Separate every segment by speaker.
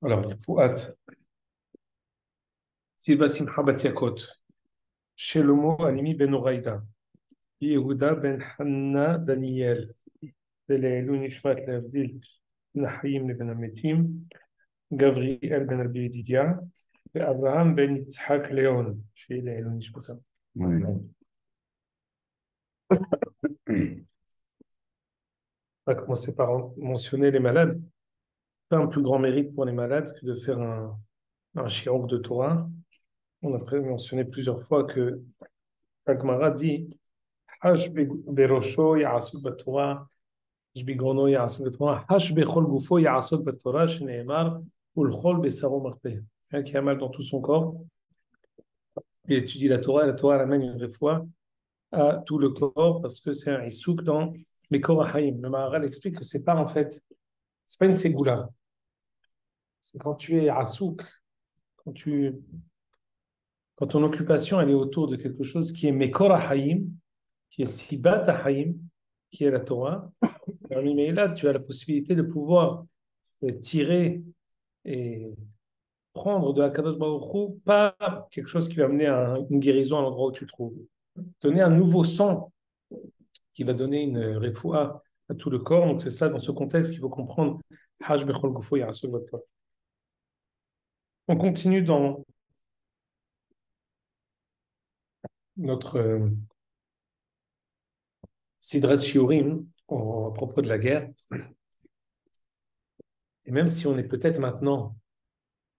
Speaker 1: Alors, Fouad, Silva Simcha Bat Yakot, Shelomo Animi Ben Oraïda, Yehuda Ben Hanna Daniel, Belelou Nishmat Leavdil, Nahim Ben Ametim, Gabriel Ben Abi Didia, et Abraham Ben Yitzhak Léon, chez Belelou Nishmatam.
Speaker 2: Oui.
Speaker 1: On va commencer par mentionner les malades. Pas un plus grand mérite pour les malades que de faire un shiur de Torah. On a mentionné plusieurs fois que Agmara dit Hash berosho ya'asuk b'Torah, hash bigrono ya'asuk b'Torah, hash bechol gufo ya'asuk b'Torah, shene'emar ulchol besaro marpeh. Quelqu'un qui a mal dans tout son corps, il étudie la Torah, et la Torah amène une vraie foi à tout le corps parce que c'est un isouk dans les corps haïm. Le Maharal explique que c'est pas en fait, c'est pas une ségoula. C'est quand tu es asouk, quand tu quand ton occupation elle est autour de quelque chose qui est Mekor Haïm, qui est Sibat Haïm, qui est la Torah, mais là tu as la possibilité de pouvoir tirer et prendre de Hakadosh Baruch Hu, pas quelque chose qui va amener à une guérison à l'endroit où tu te trouves. Donner un nouveau sang qui va donner une refoua à tout le corps. Donc c'est ça, dans ce contexte, qu'il faut comprendre. Haj bechol gufo ya'asuk b'Torah. On continue dans notre Sidrat Shiurim à propos de la guerre. Et même si on est peut-être maintenant,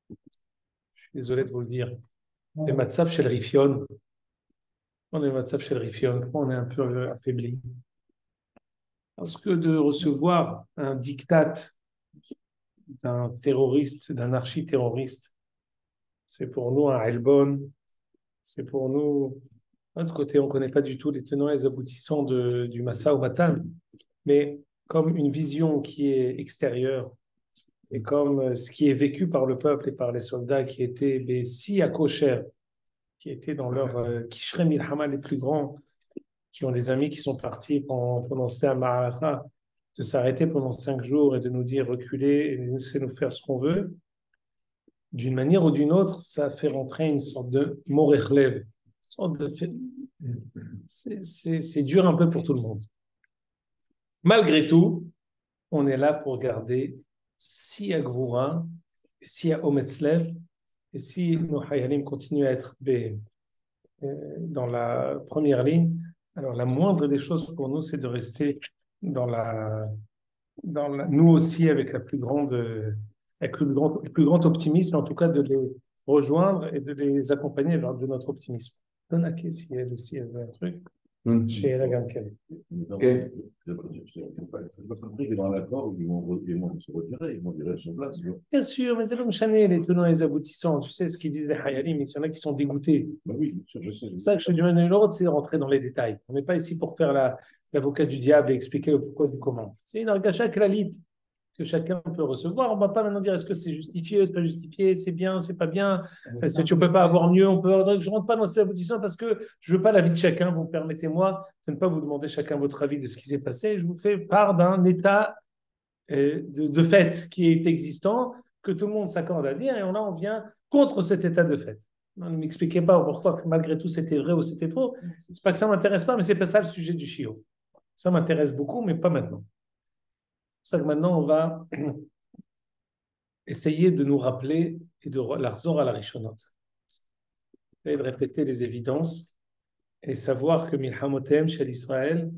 Speaker 1: je suis désolé de vous le dire, les Matzav chez le Rifion, on est Matzav chez le Rifion, on est un peu affaibli. Parce que de recevoir un diktat d'un terroriste, d'un archi-terroriste, c'est pour nous un Elbon, c'est pour nous, de l'autre côté, on ne connaît pas du tout les tenants et les aboutissants du Massa ou Matan, mais comme une vision qui est extérieure, et comme ce qui est vécu par le peuple et par les soldats qui étaient si à cocher, qui étaient dans leur Kishrei Milhama les plus grands, qui ont des amis qui sont partis pendant ce Ma'araka, de s'arrêter pendant 5 jours et de nous dire reculer et de nous faire ce qu'on veut, d'une manière ou d'une autre, ça fait rentrer une sorte de morechlev. C'est dur un peu pour tout le monde. Malgré tout, on est là pour regarder si à Gvoura, si à Ometzlev, et si nos Hayalim continuent à être dans la première ligne, alors la moindre des choses pour nous, c'est de rester dans nous aussi avec le plus grand optimisme, en tout cas de les rejoindre et de les accompagner lors de notre optimisme. Donaki, si elle aussi avait un truc, chez Eragan Kelly.
Speaker 2: Okay. J'ai pas compris que dans l'accord, ils vont se retirer, ils vont virer sur place.
Speaker 1: Bien sûr, mais c'est comme Chanel, les tenants et les aboutissants. Tu sais ce qu'ils disent les Hayalim, il y en a qui sont dégoûtés.
Speaker 2: Ben oui, bien sûr, je sais.
Speaker 1: C'est pour ça que je te demande une autre, c'est de rentrer dans les détails. On n'est pas ici pour faire l'avocat du diable et expliquer le pourquoi du comment. C'est une argacha klalite que chacun peut recevoir. On ne va pas maintenant dire est-ce que c'est justifié, c'est pas justifié, c'est bien, c'est pas bien. Est-ce que tu ne peux pas avoir mieux, je ne rentre pas dans ces aboutissants parce que je ne veux pas l'avis de chacun. Vous permettez-moi de ne pas vous demander chacun votre avis de ce qui s'est passé. Je vous fais part d'un état de fait qui est existant, que tout le monde s'accorde à dire, et on vient contre cet état de fait. Ne m'expliquez pas pourquoi, malgré tout, c'était vrai ou c'était faux. C'est pas que ça ne m'intéresse pas, mais c'est pas ça le sujet du chiot. Ça m'intéresse beaucoup, mais pas maintenant. C'est pour ça que maintenant, on va essayer de nous rappeler et de la Rzor à la Rishonot. Et de répéter les évidences et savoir que Milhamotem chez l'Israël,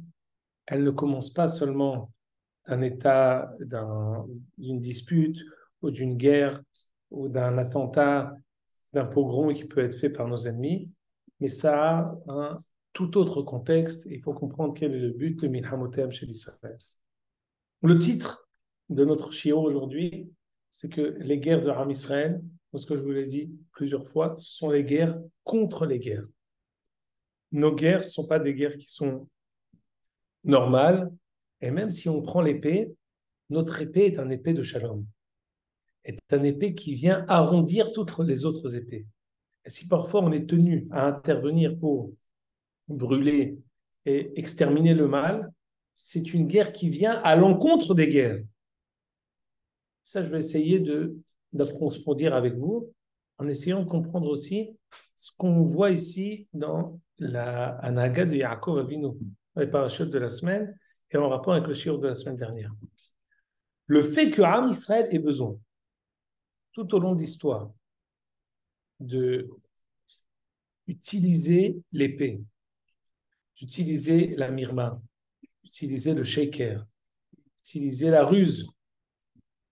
Speaker 1: elle ne commence pas seulement d'un état, d'une dispute ou d'une guerre ou d'un attentat, d'un pogrom qui peut être fait par nos ennemis, mais ça a un tout autre contexte. Il faut comprendre quel est le but de Milhamotem chez l'Israël. Le titre de notre shiur aujourd'hui, c'est que les guerres de Ram Israël, ce que je vous l'ai dit plusieurs fois, ce sont les guerres contre les guerres. Nos guerres ne sont pas des guerres qui sont normales, et même si on prend l'épée, notre épée est un épée de shalom, est un épée qui vient arrondir toutes les autres épées. Et si parfois on est tenu à intervenir pour brûler et exterminer le mal, c'est une guerre qui vient à l'encontre des guerres. Ça, je vais essayer de d'approfondir avec vous en essayant de comprendre aussi ce qu'on voit ici dans la Anaga de Yaakov Avinu, les parachutes de la semaine et en rapport avec le shiur de la semaine dernière. Le fait que Am Israël ait besoin, tout au long de l'histoire, de utiliser l'épée, d'utiliser la mirma, d'utiliser le shaker, d'utiliser la ruse,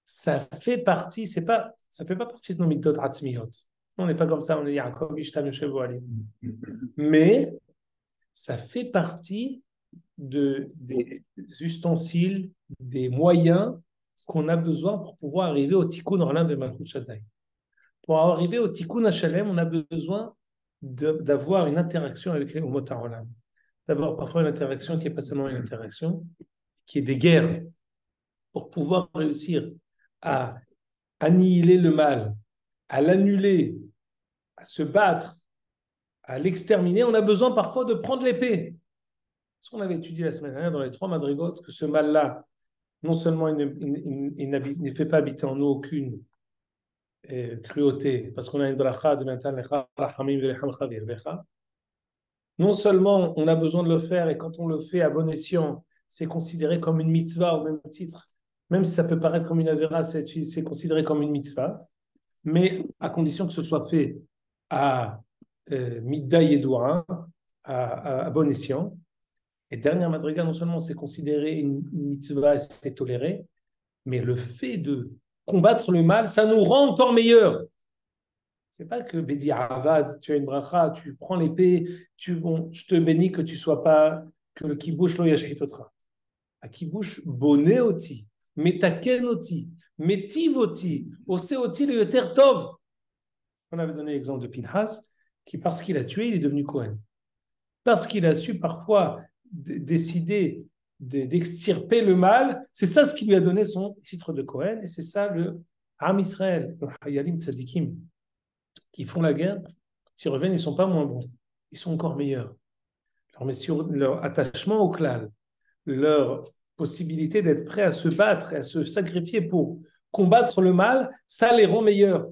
Speaker 1: ça fait partie, ça fait pas partie de nos midot atzmiyot. On n'est pas comme ça, on est Yaakov, Ishtam, Yoshev, Ali. Mais ça fait partie des ustensiles, des moyens qu'on a besoin pour pouvoir arriver au Tikkun Olam et Malchut Shaddai. Pour arriver au Tikkun HaShalem, on a besoin d'avoir une interaction avec les Umot HaOlam. D'avoir parfois une interaction qui n'est pas seulement une interaction, qui est des guerres. Pour pouvoir réussir à annihiler le mal, à l'annuler, à se battre, à l'exterminer, on a besoin parfois de prendre l'épée. Ce qu'on avait étudié la semaine dernière dans les 3 madrigotes, que ce mal-là, non seulement il ne fait pas habiter en nous aucune cruauté, parce qu'on a une bracha de Mentan Lecha, Rahamim Velecham Chavir Lecha. Non seulement on a besoin de le faire, et quand on le fait à bon escient, c'est considéré comme une mitzvah au même titre, même si ça peut paraître comme une avéra, c'est considéré comme une mitzvah, mais à condition que ce soit fait à midda yedouin, à bon escient. Et dernière madriga, non seulement c'est considéré une mitzvah, c'est toléré, mais le fait de combattre le mal, ça nous rend encore meilleurs. C'est pas que Bedi Avad, tu as une bracha, tu prends l'épée, je te bénis que tu sois pas, que le kibush lo yashhitotra. A kibush boneoti, metakenoti, metivoti, oseoti le yoter tov. On avait donné l'exemple de Pinhas, qui parce qu'il a tué, il est devenu Kohen. Parce qu'il a su parfois décider d'extirper le mal, c'est ça ce qui lui a donné son titre de Kohen, et c'est ça le Am Israël, le Hayalim Tzadikim, qui font la guerre, s'ils reviennent, ils ne sont pas moins bons, ils sont encore meilleurs. Leur attachement au klal, leur possibilité d'être prêts à se battre et à se sacrifier pour combattre le mal, ça les rend meilleurs.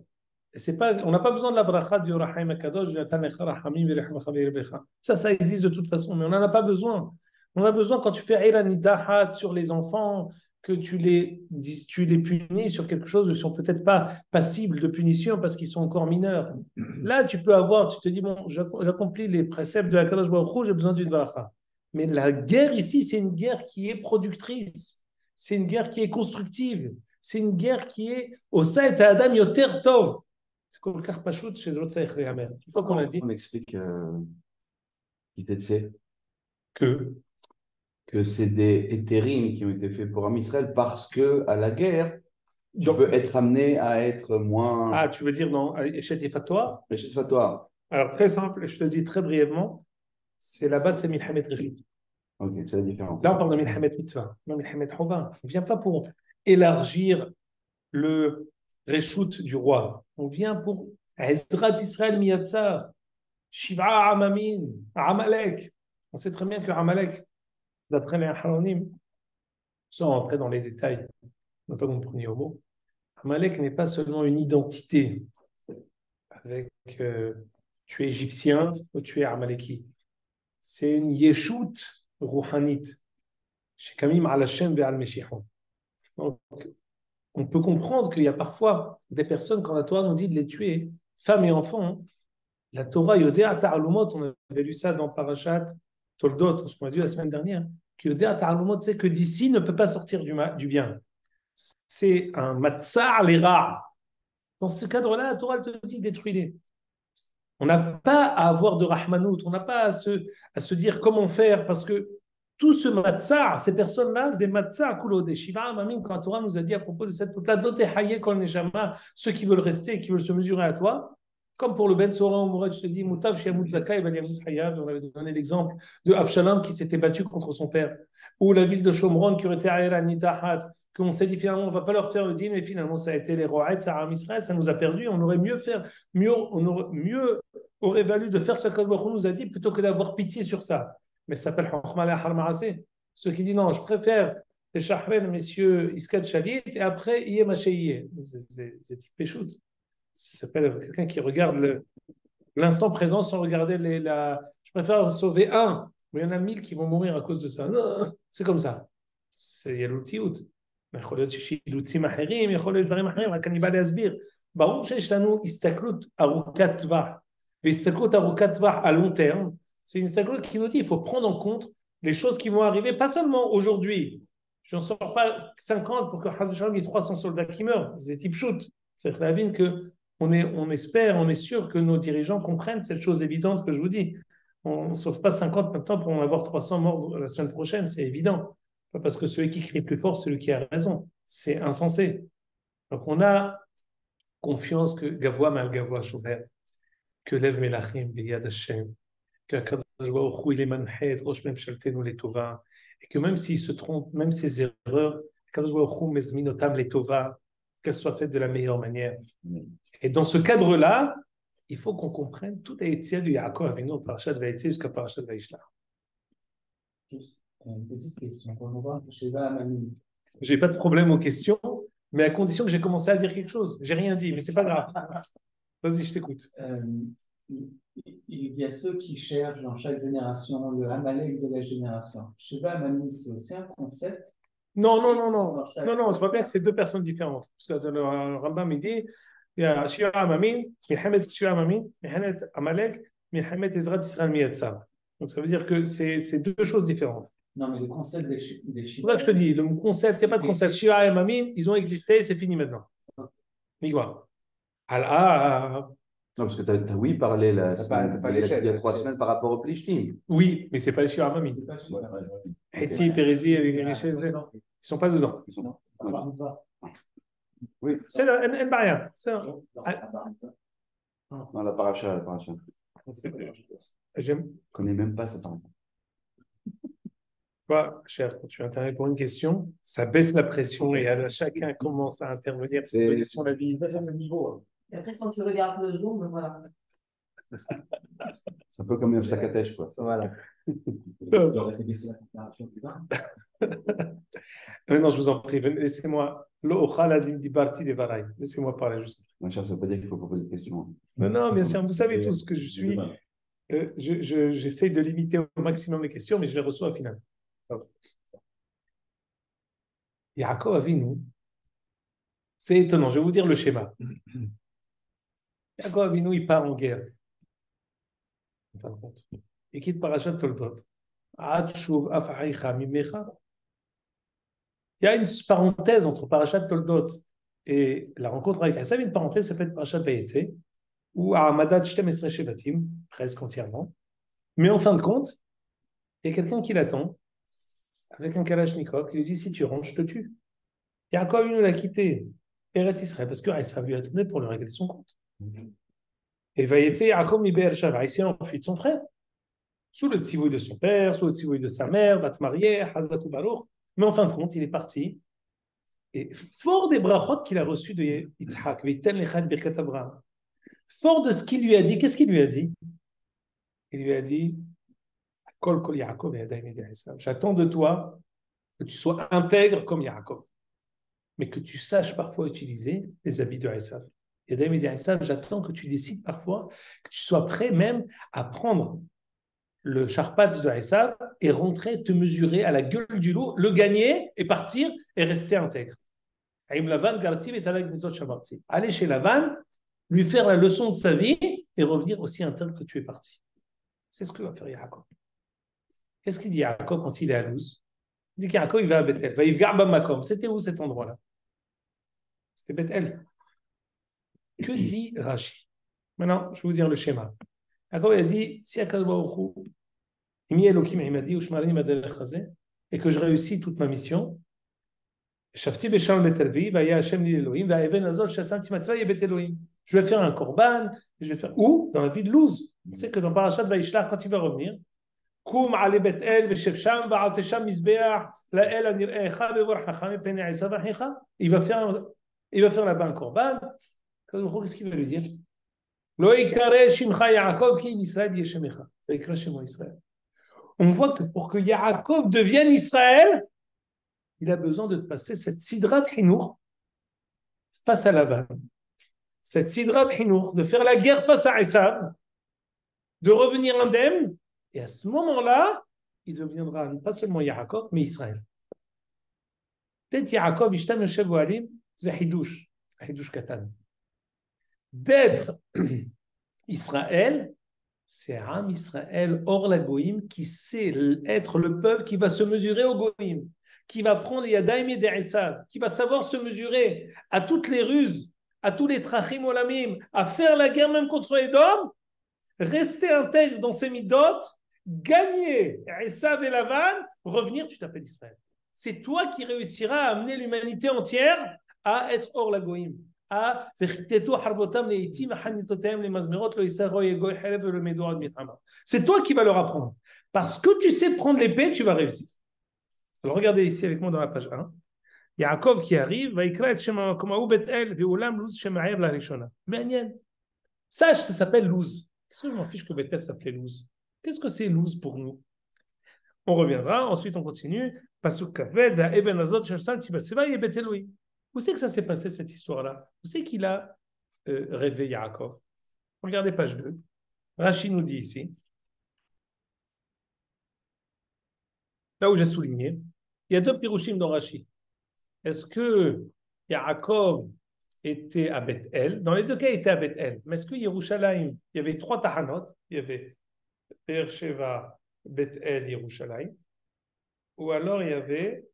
Speaker 1: Et c'est pas, on n'a pas besoin de la bracha du Rahim Akadosh, du Natan Lecha Rahamim Velecham Chavir Becha. Ça existe de toute façon, mais on n'en a pas besoin. On a besoin quand tu fais Iranidahat sur les enfants, que tu les punis sur quelque chose, ils ne sont peut-être pas passibles de punition parce qu'ils sont encore mineurs. Là, tu peux avoir, tu te dis, bon, j'accomplis les préceptes de Akadosh Baruch Hu, j'ai besoin d'une bracha. Mais la guerre ici, c'est une guerre qui est productrice, c'est une guerre qui est constructive, c'est une guerre qui est au Saït Adam Yoter Tov. C'est comme le Karpachout chez Zotsaïch Rehamer. Une fois qu'on a dit.
Speaker 3: On explique qui t'est que c'est des hétérim qui ont été faits pour Am Israël parce que à la guerre, tu peux être amené à être moins.
Speaker 1: Ah, tu veux dire dans Echet Fatwa?
Speaker 3: Echet Fatwa.
Speaker 1: Alors, très simple, je te le dis très brièvement, c'est là-bas, c'est Milhamet Reshut.
Speaker 3: Ok, c'est la différence.
Speaker 1: Là, on parle de Milhamet Mitzvah, non Milhamet Chova. On ne vient pas pour élargir le Reshut du roi. On vient pour Ezra d'Israël Miyatzar, Shiva Amamin, Amalek. On sait très bien que Amalek, d'après les Haronim, sans rentrer dans les détails, non pas que vous me preniez au mot, Amalek n'est pas seulement une identité avec tu es égyptien ou tu es Amaleki. C'est une yeshut rouhanit. Shekamim al Hashem ve'al Meshiachon. Donc, on peut comprendre qu'il y a parfois des personnes, quand la Torah nous dit de les tuer, femmes et enfants, la Torah, Yodea Ta'alumot, on avait lu ça dans Parashat Toldot, ce qu'on a dit la semaine dernière, que Yodea Ta'alumot, c'est que d'ici ne peut pas sortir du bien. C'est un matzar les rares. Dans ce cadre-là, la Torah te dit détruis-les. On n'a pas à avoir de rahmanout, on n'a pas à se dire comment faire, parce que tout ce matzah, ces personnes-là, c'est matzah kulodé. Shiva Amamim, quand la Torah nous a dit à propos de cette peuplade, l'otehaye kol neshama, ceux qui veulent rester, qui veulent se mesurer à toi, comme pour le Ben Sora ou je te dis, Moutav Shiamut Zakai, Valiamut Hayav, on avait donné l'exemple de Avshalom qui s'était battu contre son père, ou la ville de Shomron qui aurait été Aïra Nidahat, qu'on s'est dit finalement, on ne va pas leur faire le dîner, mais finalement, ça a été les Roaït, Sarah Israël, ça nous a perdu, on aurait aurait valu de faire ce qu'Allah nous a dit plutôt que d'avoir pitié sur ça. Mais ça s'appelle Chokhmah la Harmaaseh. Ceux qui disent non, je préfère les Shahren, messieurs Iskat Shalit, et après, Iye Maché c'est type Péchout. Ça s'appelle quelqu'un qui regarde l'instant présent sans regarder Je préfère sauver un, mais il y en a 1000 qui vont mourir à cause de ça. Non, c'est comme ça. Il y a l'outiout. יכול להיות שיש אילוצים אחרים, יכול להיות דברים אחרים, רק אני בא להסביר. ברור שיש לנו הסתכלות ארוכת טווח, והסתכלות ארוכת טווח à long terme, c'est une הסתכלות qui nous dit il faut prendre en compte les choses qui vont arriver, pas seulement aujourd'hui. Je n'en sors pas 50 pour que Hazrat Shalom ait 300 soldats qui meurent. C'est type shoot. C'est la vie que on espère, on est sûr que nos dirigeants comprennent cette chose évidente que je vous dis. On ne sauve pas 50 maintenant pour en avoir 300 morts la semaine prochaine, c'est évident. Pas parce que celui qui crie plus fort, c'est celui qui a raison. C'est insensé. Donc on a confiance que Gavoa mal Gavoa Shomer, que Lev Melachim Biyad Hashem, que Akadosh Baruch Hu il est manhet, Rosh Memshaltenu Letova, et que même s'il se trompe, même ses erreurs, Akadosh Baruch Hu mezmin otam letova, qu'elles soient faites de la meilleure manière. Et dans ce cadre-là, il faut qu'on comprenne toute la Yetziat du Yaakov Avinu, Parashat Vayetze jusqu'à Parashat Vayishlach.
Speaker 4: Juste une petite question. Quand on voit Sheva Amami.
Speaker 1: J'ai pas de problème aux questions, mais à condition que j'ai commencé à dire quelque chose. J'ai rien dit, mais c'est pas grave. Vas-y, je t'écoute.
Speaker 4: Il y a ceux qui cherchent dans chaque génération le Amalek de la génération. Sheva Amami, c'est aussi un concept.
Speaker 1: Non, c'est pas bien que c'est deux personnes différentes. Parce que le Rambam il dit il y a Sheva Amami, Milhamet Sheva Amami, Milhamet Amalek, Milhamet Ezrat Israël Miyatzav. Donc ça veut dire que c'est deux choses différentes.
Speaker 4: Non, mais le concept des
Speaker 1: C'est pour ça que je te dis, le concept, il n'y a pas de concept. Shiva et Mamim, ils ont existé, c'est fini maintenant. Migwa.
Speaker 3: Non, parce que tu as oui parlé il y a 3 semaines par rapport au Plishtim.
Speaker 1: Oui, mais ce n'est pas les Shiva et Mamim. Héti, Pérézi, ils ne sont pas dedans.
Speaker 3: Oui.
Speaker 1: C'est le N-Barien.
Speaker 3: Non, la paracha.
Speaker 1: Je ne
Speaker 3: connais même pas cette paracha.
Speaker 1: Toi, cher, quand tu interviens pour une question, ça baisse la pression et chacun commence à intervenir sur la vie.
Speaker 5: Et après, quand tu regardes le Zoom, voilà.
Speaker 3: C'est un peu comme un sac à tèche, quoi.
Speaker 4: Voilà.
Speaker 2: J'aurais fait baisser la température du vin.
Speaker 1: Non, je vous en prie, laissez-moi. Laissez-moi parler juste.
Speaker 3: Ma chère, ça ne veut pas dire qu'il faut poser de questions.
Speaker 1: Non, bien sûr, vous savez tous que je suis. J'essaie de limiter au maximum les questions, mais je les reçois au final. Yaakov Avinu, c'est étonnant, je vais vous dire le schéma. Yaakov Avinu, il part en guerre. En fin de compte. Il quitte Parashat Toldot. Il y a une parenthèse entre Parashat Toldot et la rencontre avec Esav, une parenthèse s'appelle Parashat Vayetze, ou à Hamadat Shtem Esrei Shevatim, presque entièrement. Mais en fin de compte, il y a quelqu'un qui l'attend, avec un Kalachnikov, qui lui dit, si tu rentres, je te tue. Yaakov, il l'a quitté, Eretz Israël, parce que Esav lui a donné pour lui régler son compte. Et Vayetze, Yaakov mi Be'er Sheva, il s'est enfui de son frère, sous le tzivouï de son père, sous le tzivouï de sa mère, va te marier, Hazak Baruch. Mais en fin de compte, il est parti, et fort des brachot qu'il a reçus de Yitzhak, V'iten lechad birkat Abraham, fort de ce qu'il lui a dit, qu'est-ce qu'il lui a dit? Il lui a dit, j'attends de toi que tu sois intègre comme Yaakov, mais que tu saches parfois utiliser les habits de Esav. J'attends que tu décides parfois, que tu sois prêt même à prendre le charpatz de Esav et rentrer, te mesurer à la gueule du loup, le gagner et partir et rester intègre. Aller chez Lavan, lui faire la leçon de sa vie et revenir aussi intègre que tu es parti. C'est ce que va faire Yaakov. Qu'est-ce qu'il dit Yaakov quand il est à Luz? Il dit qu'Yaakov il va à Bethel. Va Yivgar Bamakom. C'était où cet endroit-là? C'était Bethel. Que dit Rashi? Maintenant, je vais vous dire le schéma. Yaakov il a dit si Akadosh Baruch Hu Imi Elokim il m'a dit Ushmarini Madelech Hazeh et que je réussis toute ma mission. Shafti Besham Betelvi, Vaya Hashem Li Elohim, Va Even Azol Shasam Timatzva Yebet Elohim. Je vais faire un korban, je vais faire où? Dans la ville de Luz. On sait que dans Parashat Vayishlach, quand il va revenir, Koum Ale Betel Veshev Sham Va'aseh Sham Mizbeach La'el Anirecha Bevorchacha Mepnei Esav Achicha. Il va faire là-bas un korban. Qu'est-ce qu'il va lui dire? Lo Ikare Shimcha Yaakov Ki Israël Yeshemecha. Ikra Shemo Israël. On voit que pour que Yaakov devienne Israël, il a besoin de passer cette sidrat hinour face à Lavan. Cette sidrat hinour, de faire la guerre face à Esav, de revenir indemne, et à ce moment-là, il deviendra pas seulement Yaakov, mais Israël. Peut-être Yaakov, Ishtam Yoshev Ohalim, c'est Hidush Katan. D'être Israël, c'est Am Israël, hors la Goïm, qui sait être le peuple qui va se mesurer au Goïm, qui va prendre les Yadaim et des Esav, qui va savoir se mesurer à toutes les ruses, à tous les Trachim Olamim, à faire la guerre même contre Edom, rester intègre dans ses midot, gagner Esav et Lavan, revenir, tu t'appelles Israël. C'est toi qui réussiras à amener l'humanité entière à être hors la Goïm. C'est toi qui vas leur apprendre. Parce que tu sais prendre l'épée, tu vas réussir. Alors regardez ici avec moi dans la page 1. Yaakov qui arrive, Sache, ça s'appelle Luz. Qu'est-ce que je m'en fiche que Bethel s'appelait Luz? Qu'est-ce que c'est Luz pour nous? On reviendra, ensuite on continue. Pasuk Kaved, Even Azot, Shalsam, Tibatseva, et Betheloui. Où c'est que ça s'est passé cette histoire-là? Où c'est qu'il a rêvé Yaakov? Regardez page 2. Rashi nous dit ici, là où j'ai souligné, il y a deux pirouchim dans Rashi. Est-ce que Yaakov était à Bethel? Dans les deux cas, il était à Bethel. Mais est-ce que Yerushalayim, il y avait 3 tahanot, il y avait Beersheva, Bethel, Yerushalayim, ou alors il y avait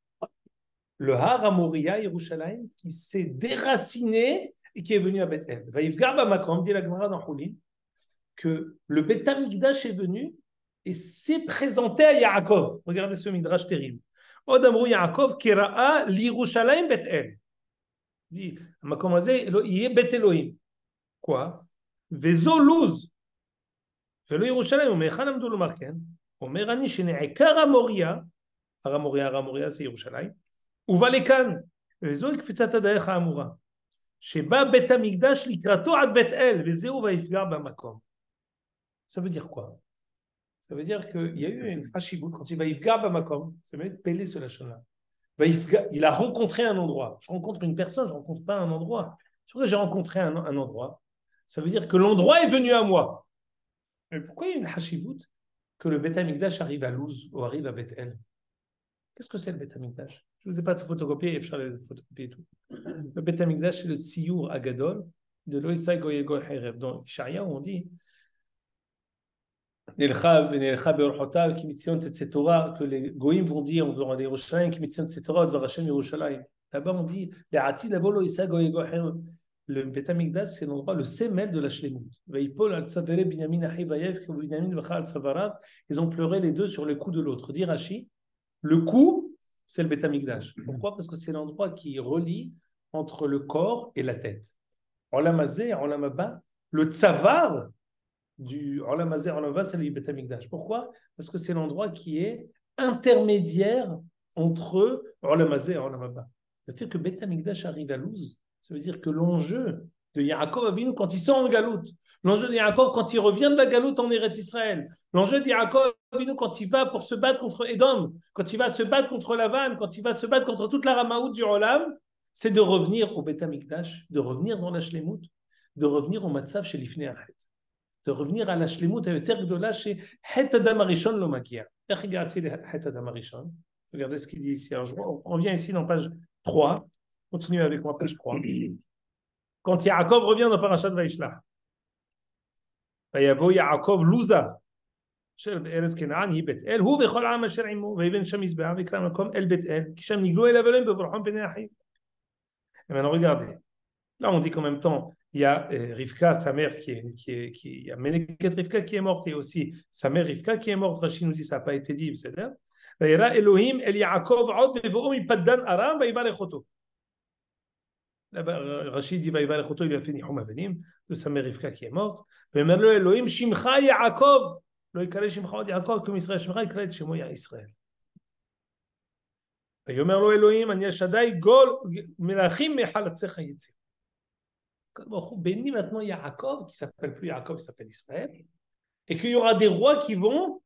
Speaker 1: le Har Amoria, Yerushalayim, qui s'est déraciné et qui est venu à Bethel. Vaïfgar Bamakom, dit la Gemara dans Choulin, que le Beth Amikdash est venu et s'est présenté à Yaakov. Regardez ce midrash terrible. Od Amrou Yaakov, Kera'a l'Yerushalayim Bethel. Dit, Makom Azeh, il y a Beth Elohim. Quoi? Vezo Luz. Velo Yerushalayim, Omechan Amdou Lomarken, Omerani Shene'ekar Amoria, Aramoria, c'est Yerushalayim. ובא לכאן, וזוהי קפיצת הדרך האמורה, שבא בית המקדש לקראתו עד בית אל, וזהו ויפגע במקום. Ça veut dire quoi? Ça veut dire qu'il y a eu une hashibut quand il va yifga bamakom, ça veut dire pélé sur la shana. Il a rencontré un endroit. Je rencontre une personne, je ne rencontre pas un endroit. Sur j'ai rencontré un endroit, ça veut dire que l'endroit est venu à moi. Mais pourquoi il y a une hashibut que le Beth Amikdash arrive à Luz ou arrive à Beth El? Qu'est-ce que c'est le Beth Amikdash? Je ne vous ai pas tout photocopié, il faut photocopier tout. Le Beth Amikdash, c'est le Tziyur Agadol de Loïsai Goyego Harev. Dans Ishaïa, on dit que les Goïm vont dire, on veut rendre Yerushalayim, qui mitzion Tzetorah, Dvar Hashem Yerushalayim. Là-bas, on dit le Beth Amikdash, c'est l'endroit, le sémel de la Shlemut. Ils ont pleuré les deux sur le cou de l'autre. Dit Rashi, le cou, c'est le Beth Amikdash. Pourquoi? Parce que c'est l'endroit qui relie entre le corps et la tête. Olam Hazeh, Olam Haba, le tzavar du Olam Hazeh, Olam Haba, c'est le Beth Amikdash. Pourquoi? Parce que c'est l'endroit qui est intermédiaire entre Olam Hazeh et Olam Haba. Le fait que Beth Amikdash arrive à Luz, ça veut dire que l'enjeu de Yaakov Avinu quand il sort en galoute, l'enjeu de Yaakov quand il revient de la galoute en Eretz Israël, l'enjeu de Yaakov Avinu quand il va pour se battre contre Edom, quand il va se battre contre Lavan, quand il va se battre contre toute la Ramaout du Olam, c'est de revenir au Beth Amikdash, de revenir dans la Shlemut, de revenir au Matzav chez Lifnei Achet, de revenir à la Shlemut et au Terre Gdola chez Het Adam Arishon lo Magia. Regardez ce qu'il dit ici. Alors, on vient ici dans page 3. Continuez avec moi, page 3. Quand Yaakov revient dans Parashat Vaishlach, ויבוא יעקב לוזה אשר בארץ כנען היא בית אל הוא וכל העם אשר עמו ויבן שם מזבח ויקרא מקום אל בית אל כי שם נגלו אליו אלוהים בברוחם פני אחיו. Et maintenant regardez, là on dit qu'en même temps il y a Rivka, sa mère il y a Meneket Rivka qui est morte et aussi sa mère Rivka qui est morte. Rashi nous dit ça n'a pas été dit, c'est là. וירא אלוהים אל יעקב עוד בבואו מפדן ארם ויברך אותו. Rachid dit, il lui a fait Nihum Avenim, de sa mère Rivka qui est morte. Et il dit, Elohim, Shimcha Yaakov. Lo yikare Shimcha Yaakov, comme Israël, Shimcha yikare Shemo Israël. Et il dit, Elohim, Ani Shaddai, Gol, Melachim, Mechalatzecha Yitzir. Béni maintenant Yaakov, qui ne s'appelle plus Yaakov, il s'appelle Israël. Et qu'il y aura des rois qui vont,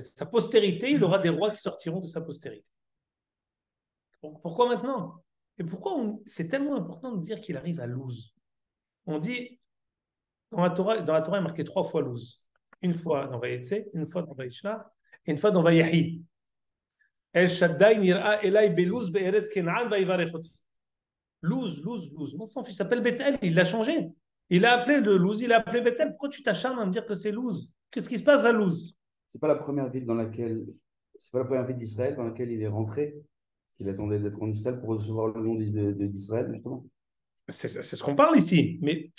Speaker 1: sa postérité, il aura des rois qui sortiront de sa postérité. Pourquoi maintenant? Et pourquoi c'est tellement important de dire qu'il arrive à Luz? On dit, dans la Torah, il est marqué 3 fois Luz. Une fois dans Vayetse, une fois dans Vayishla, et une fois dans Vayahi. El Shaddai nira elai beluz be'eretz Ken'an vayivarech oti. Luz. On s'en fiche, il s'appelle Bethel, il l'a changé. Il a appelé le Luz, il a appelé Bethel. Pourquoi tu t'acharnes à me dire que c'est Luz? Qu'est-ce qui se passe à Luz?
Speaker 3: C'est pas la première ville c'est pas la première ville d'Israël dans laquelle il est rentré, qu'il attendait d'être en Israël pour recevoir le nom d'Israël, justement.
Speaker 1: C'est ce qu'on parle ici. Mais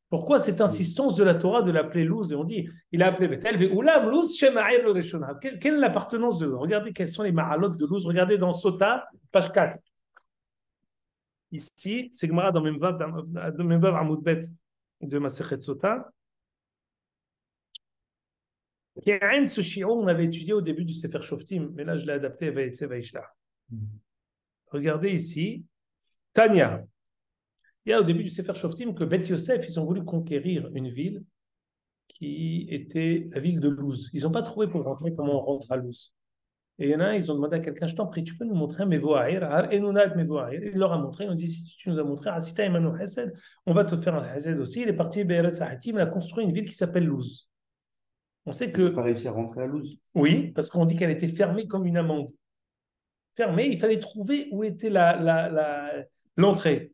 Speaker 1: pourquoi cette insistance de la Torah de l'appeler Luz? Et on dit, il a appelé Bethel, Ve'ulam Luz Shema'ir le Reshona. Quelle est l'appartenance de Luz? Regardez quels sont les mahalot de Luz. Regardez dans Sota, page 4. Ici, c'est Gemara dans Memvav Amoud Bet de Masechet Sota. Ce shiur, on avait étudié au début du Sefer Shoftim, mais là je l'ai adapté à Vayetse Vayishla. Regardez ici, Tanya. Il y a au début du Sefer Shoftim que Beth Yosef, ils ont voulu conquérir une ville qui était la ville de Luz. Ils n'ont pas trouvé pour rentrer comment on rentre à Luz. Et il y en a un, ils ont demandé à quelqu'un, je t'en prie, tu peux nous montrer un Mevoahir, Enunat Mevoahir. Il leur a montré, ils ont dit, si tu nous as montré, Asita Emanu Hesed, on va te faire un Hesed aussi. Il est parti, Be'eretz Hahitim, il a construit une ville qui s'appelle Luz. On sait que.
Speaker 3: Ils n'ont pas réussi à rentrer à Luz.
Speaker 1: Oui, parce qu'on dit qu'elle était fermée comme une amande. Fermée, il fallait trouver où était l'entrée.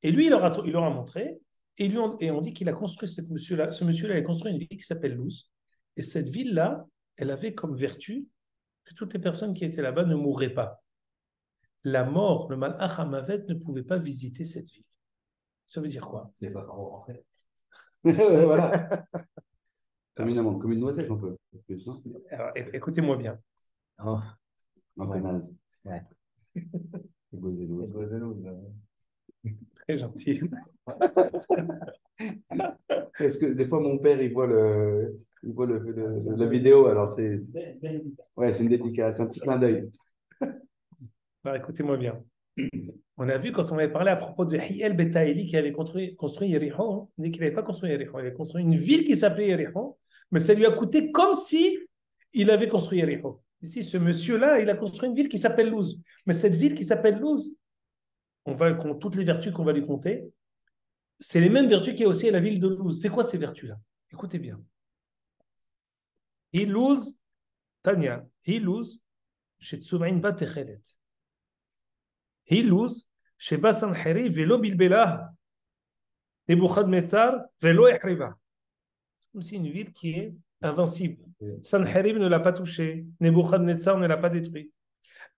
Speaker 1: Et lui, il leur a montré, et on dit qu'il a construit ce monsieur-là, il a construit une ville qui s'appelle Luz. Et cette ville-là, elle avait comme vertu que toutes les personnes qui étaient là-bas ne mourraient pas. La mort, le Malach HaMavet ne pouvait pas visiter cette ville. Ça veut dire quoi?
Speaker 4: C'est pas pour rentrer.
Speaker 3: Voilà. Comme une noisette, un peu.
Speaker 1: Alors, écoutez-moi bien.
Speaker 4: Oh.
Speaker 3: Un peu naze.
Speaker 4: Ouais.
Speaker 3: Gozelouz.
Speaker 1: Très gentil.
Speaker 3: Parce que des fois, mon père, il voit la vidéo, alors c'est une dédicace, un petit clin d'œil.
Speaker 1: Alors, écoutez-moi bien. On a vu quand on avait parlé à propos de Hiel Betaïli qui avait construit Yericho, on dit qu'il n'avait pas construit Yericho, il avait construit une ville qui s'appelait Yericho, mais ça lui a coûté comme si il avait construit Yericho. Ici, ce monsieur-là, il a construit une ville qui s'appelle Luz. Mais cette ville qui s'appelle Luz, toutes les vertus qu'on va lui compter, c'est les mêmes vertus qu'il y a aussi à la ville de Luz. C'est quoi ces vertus-là? Écoutez bien. Luz, Tanya, Luz, chez Tsuvain Batechelet. Luz, chez Basanheri, Velo Bilbela, Nebuchadnezzar, Velo Echriva. C'est comme si une ville qui est invincible. Sanheriv ne l'a pas touché, Nebuchadnezzar ne l'a pas détruit.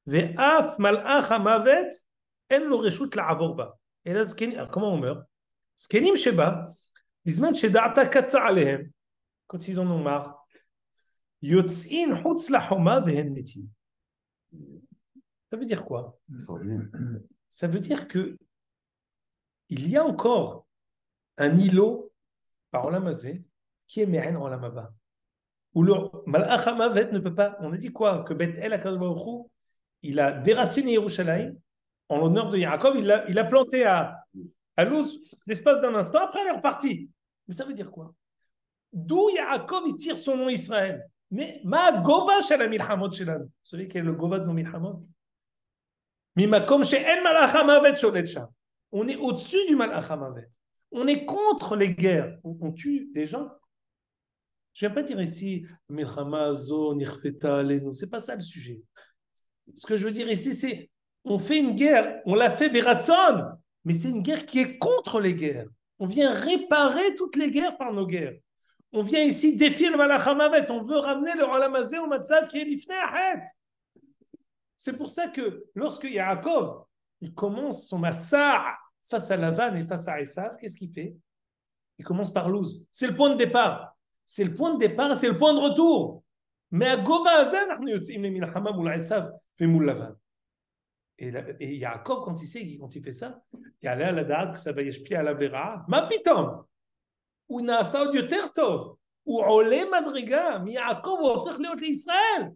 Speaker 1: Ve'af malach hamavet, en lo reshut la'avor ba. Et là, comment on meurt? Skenim sheba, bizman sheda'ata katsa alehem, quand ils en ont marre, yotz'in hutz lahoma ve'hen metim. Ça veut dire quoi? Ça veut dire que il y a encore un îlot par Olam Hazé qui est Me'en Olam Haba. Où le Malach HaMavet ne peut pas. On a dit quoi? Que Beth El HaKadosh Baruch Hu, il a déraciné Yerushalayim en l'honneur de Yaakov, il a planté à Luz l'espace d'un instant, après il est reparti. Mais ça veut dire quoi? D'où Yaakov il tire son nom Israël. Mais Ma Gova Shel Milhamot Shelanu. Vous savez quel est le Gova de nos Milhamot? Mimakom She'en Malach HaMavet Sholet Sham. On est au-dessus du Malach HaMavet. On est contre les guerres. On tue les gens. Je ne viens pas dire ici, Milchama Zo, Nirfeta, Leno. Ce n'est pas ça le sujet. Ce que je veux dire ici, c'est on fait une guerre, on l'a fait Beratzon, mais c'est une guerre qui est contre les guerres. On vient réparer toutes les guerres par nos guerres. On vient ici défier le Malach HaMavet. On veut ramener le Olam Hazé au Matzav qui est l'Ifnei Achet. C'est pour ça que lorsque Yaakov il commence son massa face à Lavan et face à Esav, qu'est-ce qu'il fait? Il commence par Luz. C'est le point de départ. C'est le point de départ, c'est le point de retour. Mais à Gova Hazan, nous yotzim le milchama moul Esav et moul Lavan. Et Yaakov, quand il fait ça, il y a là la date que ça va yeshpi à la vera. Ma pitom. Ou naasa od yoter tov. Ou ole madriga. Mi Yaakov ou hofech leot l'Israël.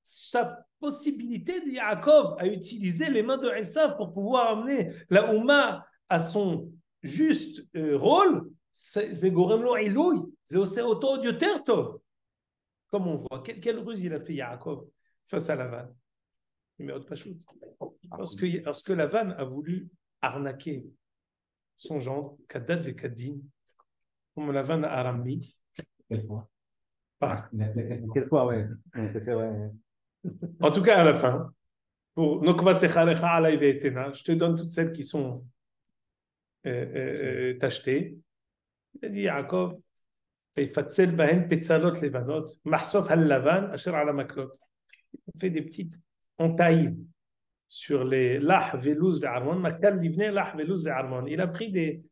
Speaker 1: Sa possibilité de Yaakov à utiliser les mains de Esav pour pouvoir amener la Ouma à son juste rôle, c'est Gorem lo Ilouy, c'est aussi auto de Tertov. Comme on voit, quelle ruse il a fait Yaakov face à Lavan. Numéro de Pachout. Lorsque Lavan a voulu arnaquer son gendre, Kaddad ve Kaddin, comme Lavan a Arami.
Speaker 4: Quelle fois?
Speaker 6: Quelle fois, ouais. C'est vrai.
Speaker 1: En tout cas, à la fin, pour Nokva Secharecha Alay Ve'etena, je te donne toutes celles qui sont t'acheter. Il a dit Yaakov, Fatzel Bahen Petzalot Levanot, Mahsof Hal Lavan, Asher Ala Maklot. On fait des petites entailles sur les Lah Velouz Ve'armon, Makal Livne Lah Velouz Ve'armon. Il a pris des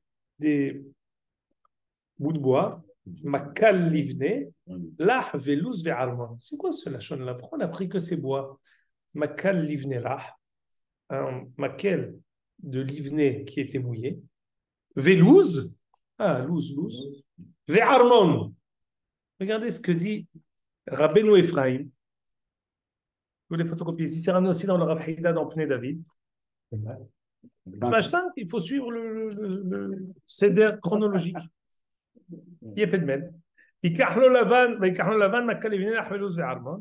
Speaker 1: bouts de bois, Makal Livne Lah Velouz Ve'armon. C'est quoi ce lachon-là? Pourquoi on a pris que ces bois? Makal Livne Lah, un makel de livné qui était mouillé. Velouz, louz. Ve'armon. Regardez ce que dit Rabbeinu Ephraim. Vous les photocopiez ici, c'est ramené aussi dans le Rav Hida dans Pnei David. Page 5, il faut suivre le céder chronologique. Il y a pas de même. ייקח לו לבן מכה לבני לח ולוז וערמון.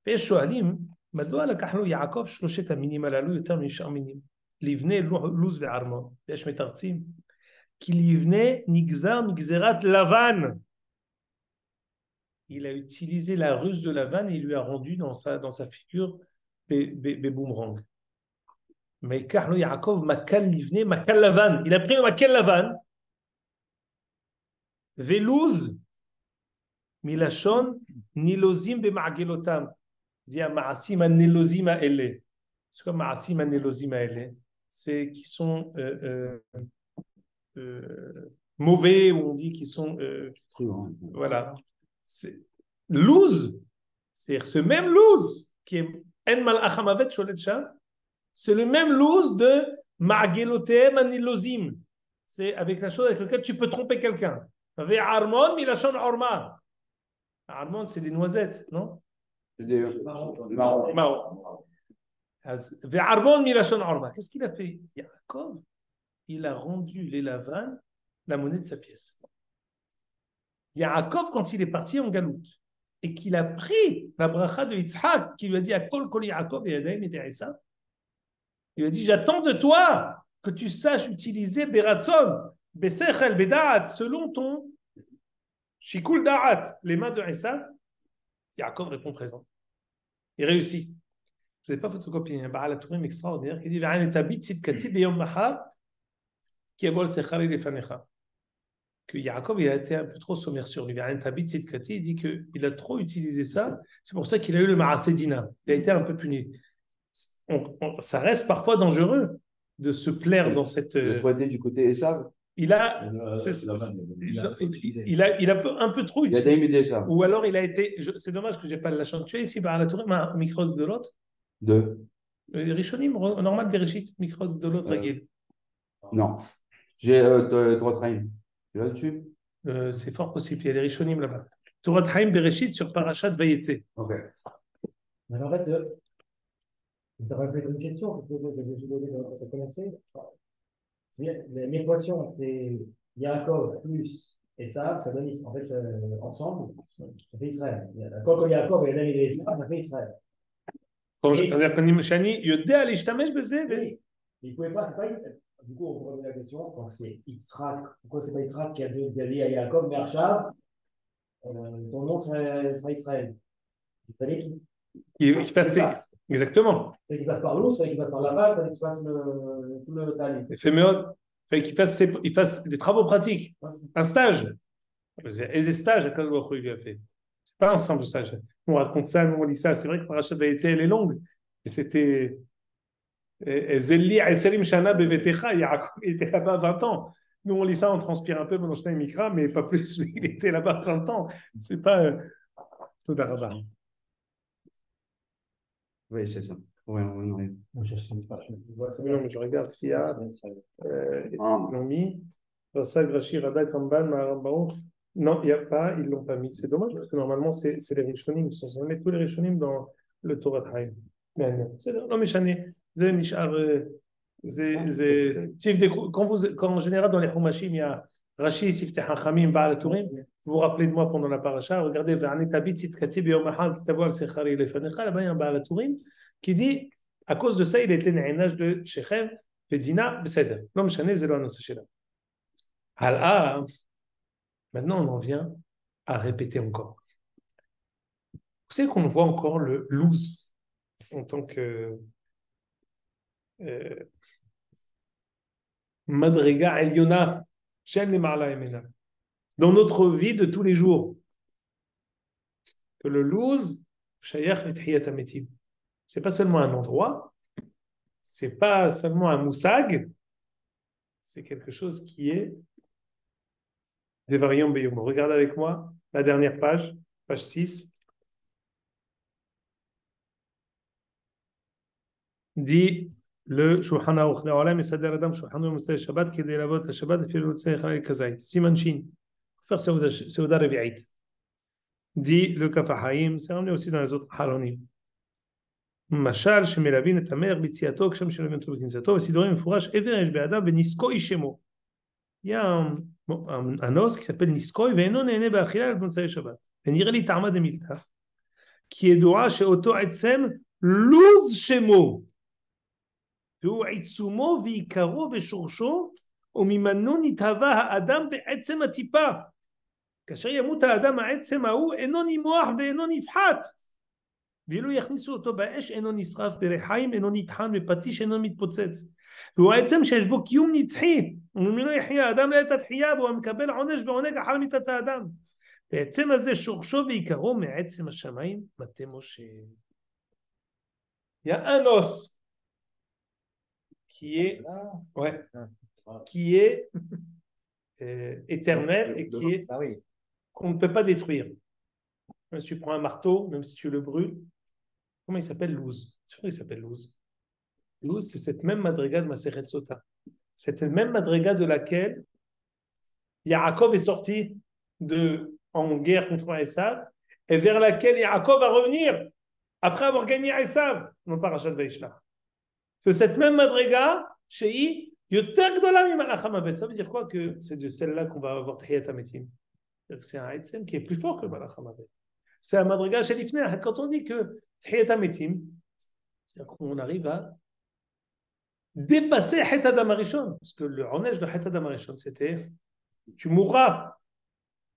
Speaker 1: ויש שואלים, מדוע לקח לו יעקב שלושת המינים הללו יותר משאר מינים? לבני לוז וערמון. ויש מתרצים. כי לבנה נגזר מגזירת לבן. Il a utilisé la ruse de Lavan et il lui a rendu dans sa figure des boomerangs. Mais Karlo Yaakov, Makal Livne, Makal Lavan. Il a pris le Makal Lavan. Velouz, Milachon, Nilozim b'ma'agelotam. Dit à Ma'asim Nilozim ha'ele. C'est quoi Ma'asim Nilozim ha'ele? C'est qui sont mauvais, ou on dit qu'ils sont voilà. Louz, c'est ce même louz qui est En Malachamavet Sholet Sham, c'est le même louz de Ma'agelotem Anilozim. C'est avec la chose avec laquelle tu peux tromper quelqu'un. Ve'armon milachon orma. Armon, c'est des noisettes, non?
Speaker 3: C'est des marrons.
Speaker 1: Ve'armon milachon orma. Qu'est-ce qu'il a fait? Yaakov, il a rendu les Lavan la monnaie de sa pièce. Yaakov, quand il est parti en galoute et qu'il a pris la bracha de Yitzhak, qui lui a dit à Kol Kol Yaakov et Yadayim et Teresa, il lui a dit j'attends de toi que tu saches utiliser Beratzon, Besechel, Bedaat, selon ton Shikul Da'at, les mains de Issa. Yaakov répond présent. Il réussit. Je n'ai pas photocopié un Baal Tourim extraordinaire qui dit Va'an etabit sitkati beyom mahar ki ebol sechari lefanecha. Que Yaakov il a été un peu trop sommaire sur lui. Va'an etabit sitkati, il dit qu'il a trop utilisé ça. C'est pour ça qu'il a eu le Ma'asedina. Il a été un peu puni. Ça reste parfois dangereux de se plaire dans cette.
Speaker 3: Le pointé du côté Esav.
Speaker 1: Il a un peu trop utilisé. Ou alors il a été. C'est dommage que je n'ai pas la chance. Tu as ici, par la tour, un micro de l'autre.
Speaker 3: Deux.
Speaker 1: Rishonim, normal, Bereshit, micro de l'autre, Ragil.
Speaker 3: Non. J'ai Torah Haim. Tu l'as dessus?
Speaker 1: C'est fort possible. Il y a les Rishonim là-bas. Torah Haim, Bereshit sur Parashat Vayetze.
Speaker 3: Ok.
Speaker 6: Mais en fait, vous avez posé une question, parce que je suis donné de commencer. L'équation, c'est Yaakov plus Esav, ça donne en fait ensemble, ça fait Israël. Quand Yaakov est arrivé Esav, ça fait Israël.
Speaker 1: C'est-à-dire que Shani, Yodea l'ishtamesh bezeh.
Speaker 6: Il ne pouvait pas, du coup, on pourrait poser la question, quand c'est Yitzhak, pourquoi c'est pas Yitzhak qui a dit à Yaakov, mais Arshav, ton nom sera Israël. Il fallait qu'il
Speaker 1: fasse. Exactement.
Speaker 6: Il fallait qu'il passe par l'eau, il fallait qu'il passe par la vague, il fallait qu'il fasse tout le talif.
Speaker 1: Il fallait qu'il fasse des travaux pratiques, un stage. Et des stages, à quel moment il lui a fait? C'est pas un simple stage. On raconte ça, nous on dit ça. C'est vrai que Parashat Vayetze, elle est longue. Et c'était Zeli Selim Shana Bevetecha, Yaakov était là-bas 20 ans. Nous on lit ça, on transpire un peu pendant Shnei Mikra, mais pas plus. Il était là-bas 20 ans. C'est pas tout d'Araba.
Speaker 3: Oui, c'est ça. Oui, on arrive.
Speaker 1: Je regarde s'il y a. Ils l'ont mis. Rassag, Rashi, Rada, Kamban, Maharam. Non, il n'y a pas, ils ne l'ont pas mis. C'est dommage parce que normalement, c'est les Rishonim. Ils sont censés mettre tous les Rishonim dans le Torah Haïm. Non, mais Chani, c'est Nishar. Quand en général, dans les Humashim, il y a Rashi, Sifteh Hachamim, Baal Tourim. Vous vous rappelez de moi pendant la paracha, regardez, là-bas il y a un Baal Tourim qui dit À cause de ça, il était naïnage de Shechem, Bedina, Beseder. Non, Mshane, Zelo Anos Shela. Hal'a, maintenant on en vient à répéter encore. Vous savez qu'on voit encore le loose en tant que Madriga Eliona, Shem le Marla Emena. Dans notre vie de tous les jours, que le loose, Shayach et Tchiyat Ametim. C'est pas seulement un endroit, c'est pas seulement un moussag, c'est quelque chose qui est des variants Beyomo. Regardez avec moi la dernière page, page 6. Dit le Shulchan Aruch Le'olam Mesader Adam Shulchan Motzei Shabbat Kedei Lavot HaShabbat Efilu Tzei Chalei Kazait Siman Shin. Faire Seuda Revi'it. Dit le Kaf HaChaim, c'est ramené aussi dans les autres Halonim. משל שמלווין את המלך ביציאתו כשם שמלווין אותו בכניסתו, וסידורים מפורש עבר יש באדם וניסקוי שמו. Il y a un os qui s'appelle ניסקוי ואינו נהנה באכילה במוצאי שבת. ונראה לי טעמה דמילתא, כי ידועה שאותו עצם לוז שמו, והוא עיצומו ועיקרו ושורשו, וממנו נתהווה האדם בעצם הטיפה. כאשר ימות האדם העצם ההוא אינו נימוח ואינו נפחת. ואילו יכניסו אותו באש אינו נשרף, ברחיים אינו נטחן, בפטיש אינו מתפוצץ. והוא העצם שיש בו קיום נצחי, וממנו יחיה האדם לעת התחייה, והוא מקבל עונש ועונג אחר מיתת האדם. בעצם הזה שורשו ועיקרו מעצם השמיים מטה משה. Il y a un os qui est, ouais, qui est éternel et qui est qu'on ne peut pas détruire. Même si tu prends un marteau, même si tu le brûles, comment il s'appelle Louz? C'est vrai qu'il s'appelle Louz. Louz, c'est cette même madriga de Masechet Sota. Cette même madriga de laquelle Yaakov est sorti en guerre contre Esav, et vers laquelle Yaakov va revenir après avoir gagné Esav, non pas Rachat Vaishlach. C'est cette même madriga, chez Yoter Gdola Mimalach HaMavet. Ça veut dire quoi? Que c'est de celle-là qu'on va avoir Tchiyat Ametim. C'est un Etzem qui est plus fort que Malach HaMavet. C'est un madriga chez l'Ifner. Quand on dit que Tchiyat Ametim, c'est-à-dire qu'on arrive à dépasser Het Adam Arishon, parce que le Onesh de Het Adam Arishon, c'était tu mourras.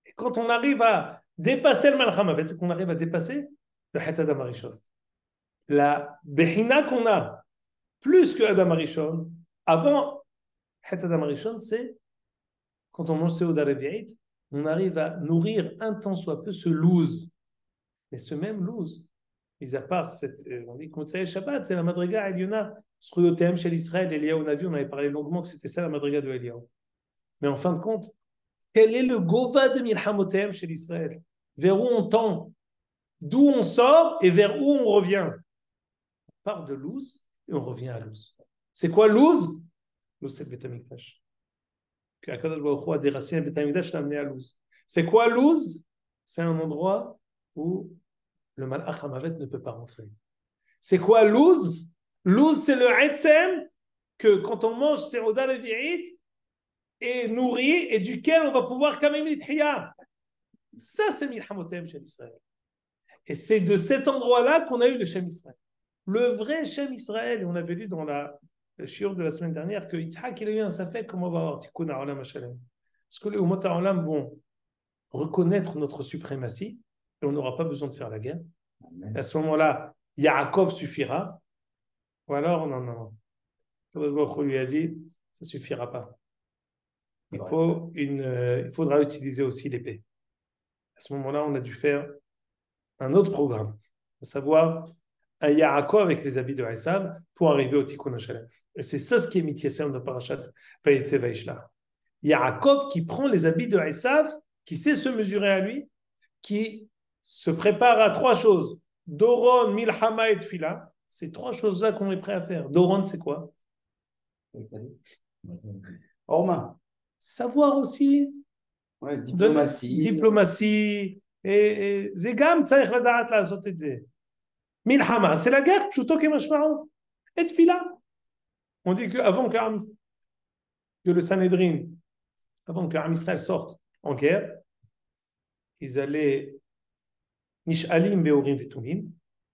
Speaker 1: Et quand on arrive à dépasser le Malach HaMavet, c'est qu'on arrive à dépasser le Het Adam Arishon. La Bechina qu'on a, plus que Adam Arishon, avant Het Adam Arishon, c'est quand on mange Seuda Revi'it, on arrive à nourrir un tant soit peu ce louz. Mais ce même louz, mis à part cette, on dit Motzei Shabbat, c'est la madriga Eliona, Zchuyotem chez l'Israël, Eliyahu, on a vu, on avait parlé longuement que c'était ça la madriga de Eliyahu. Mais en fin de compte, quel est le gova de Milchamotem chez l'Israël? Vers où on tend, d'où on sort et vers où on revient? On part de louz et on revient à louz. C'est quoi louz? Louz, c'est le Beth Amikdash. Que Akadosh Baruch Hu a déraciné le Beth Amikdash, l'a amené à Louz. C'est quoi Louz? C'est un endroit où le Malach HaMavet ne peut pas rentrer. C'est quoi Louz? Louz, c'est le Etzem que quand on mange Seuda Revi'it est nourri et duquel on va pouvoir quand même l'Ithiya. Ça, c'est Milchamotem chez Israël. Et c'est de cet endroit-là qu'on a eu le Shem Israël. Le vrai Shem Israël, et on avait lu dans le shiur de la semaine dernière que Yitzhak, il a eu un safek, comment on va avoir Tikkun HaOlam HaShalem. Est-ce que les Umot HaOlam vont reconnaître notre suprématie et on n'aura pas besoin de faire la guerre? Amen. À ce moment-là, Yaakov suffira. Ou alors, non. Il lui a dit, ça ne suffira pas. Il faudra utiliser aussi l'épée. À ce moment-là, on a dû faire un autre programme, à savoir un Yaakov avec les habits de Esav pour arriver au Tikkun HaShalem. Et c'est ça ce qui est Mithyasem de Parashat Vayetze Vaishlach. Yaakov qui prend les habits de Esav, qui sait se mesurer à lui, qui se prépare à trois choses. Doron, Milchama et Tfila. C'est trois choses-là qu'on est prêt à faire. Doron, c'est quoi?
Speaker 3: Orma.
Speaker 1: Savoir aussi.
Speaker 3: Ouais, diplomatie.
Speaker 1: Et Zegam, tzarich ladaat la'asot et ze. Milchama, c'est la guerre, pshuto kemashma'o. Et Tfila. On dit qu'avant que le Sanhedrin, avant que Israël sorte en guerre, ils allaient Nish'alim be'orim v'tumim,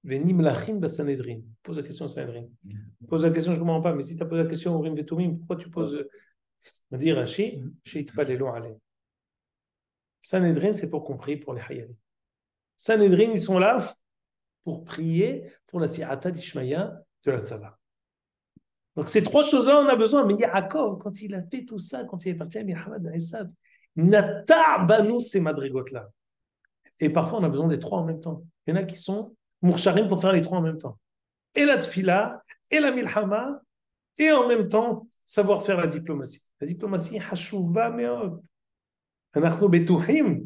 Speaker 1: Venim lachim basanedrin. Pose la question au Sanhedrin. Pose la question, je ne comprends pas, mais si tu as posé la question au Urim Vetumim, pourquoi tu poses. On dit Rashi, Sheitpalelu aleh. Sanhedrin, c'est pour qu'on prie pour les Hayalim. Sanhedrin, ils sont là pour prier pour la Si'ata d'Ishmaïa de la Tzava. Donc ces trois choses-là, on a besoin. Mais Yaakov, quand il a fait tout ça, quand il est parti à Milchama de Esav, Nata banou ces madrigotes-là. Et parfois, on a besoin des trois en même temps. Il y en a qui sont mourcharim pour faire les trois en même temps. Et la tfila, et la milchama, et en même temps, savoir faire la diplomatie. La diplomatie, hashuva me'od. Anachnu betuchim,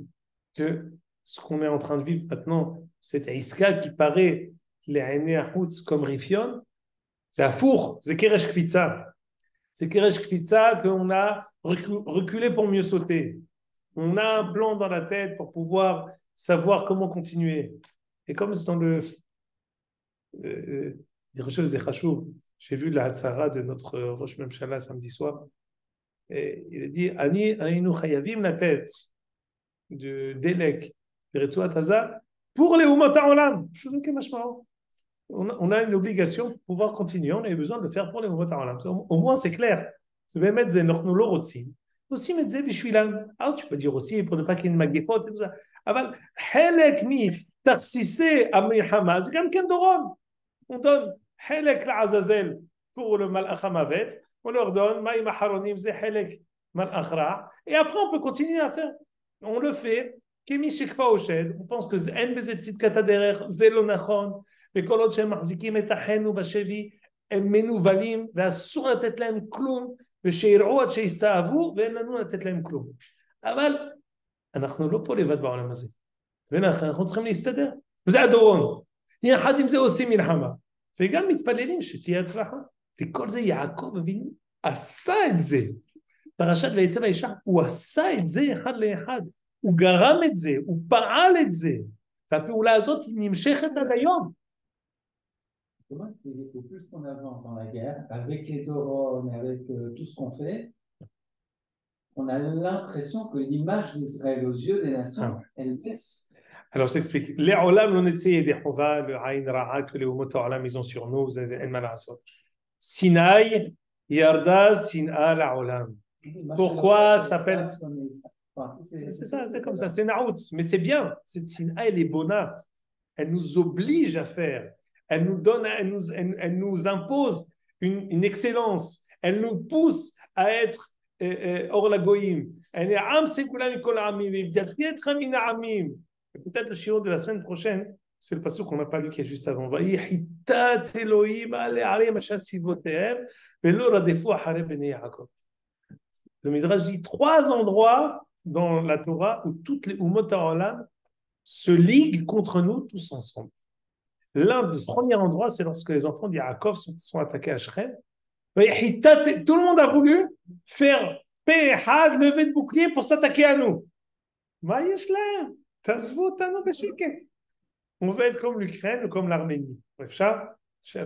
Speaker 1: que ce qu'on est en train de vivre maintenant, cette Iska qui paraît les aînés à comme Rifion, c'est à four, c'est Keresh Kfitza. C'est Keresh Kfitza qu'on a reculé pour mieux sauter. On a un plan dans la tête pour pouvoir savoir comment continuer. Et comme c'est dans le j'ai vu la Hatzara de notre Rosh Memshala samedi soir, et il a dit Ani ainu chayavim la tête de Delek Retsuat Haza pour les Umot HaOlam. On a une obligation pour pouvoir continuer, on a besoin de le faire pour les Umot HaOlam. Au moins c'est clair. Aussi, alors tu peux dire aussi pour ne pas qu'il y ait une magéphone et tout ça. אבל חלק מתכסיסי המלחמה זה גם כן דורון. On donne חלק לעזאזל pour le malach המוות, on leur donne מים אחרונים זה חלק מלאך רע, et après on peut continuer à faire. On le fait, כמי שכפה אושד, on pense que אין בזה צדקת הדרך, זה לא נכון, וכל עוד שהם מחזיקים את אחינו בשבי, הם מנוולים, ואסור לתת להם כלום, ושיראו עד שיסתאהבו, ואין לנו לתת להם כלום. אבל אנחנו לא פה לבד בעולם הזה. ואנחנו צריכים להסתדר. וזה הדורון. יחד עם זה עושים מלחמה. וגם מתפללים שתהיה הצלחה. וכל זה יעקב אבינו עשה את זה. פרשת ויצא וישע, הוא עשה את זה אחד לאחד. הוא גרם את זה, הוא פעל את זה. והפעולה הזאת היא נמשכת עד היום.
Speaker 4: Au plus qu'on avance dans la guerre, avec les Doron et avec tout ce qu'on fait, on a l'impression que l'image d'Israël aux yeux des nations, elle baisse.
Speaker 1: Alors je t'explique. Les Olam, l'Onetzi des Chova, le Aïn Ra'a, que les Umot Olam, ils ont sur nous, c'est En Sinaï, Yarda, Sina, la Olam. Pourquoi ça s'appelle. C'est ça, c'est comme ça, c'est Naout. Mais c'est bien, cette Sina, elle est bona. Elle nous oblige à faire. Elle nous donne, elle nous impose une excellence. Elle nous pousse à être Or la Goïm. Elle est Am Sekula Mikol Amim. Peut-être le shiur de la semaine prochaine, c'est le passage qu'on n'a pas lu qui est juste avant. Vayihitat Elohim ale'arem asher sivotehem ve'lo radefu acharei bnei Yaakov. Le Midrash dit 3 endroits dans la Torah où toutes les Umot HaOlam se liguent contre nous tous ensemble. L'un des premiers endroits, c'est lorsque les enfants d'Yaakov sont attaqués à Shrem. Tout le monde a voulu faire Péhad, lever de bouclier pour s'attaquer à nous. On veut être comme l'Ukraine ou comme l'Arménie. L'Ukraine, c'est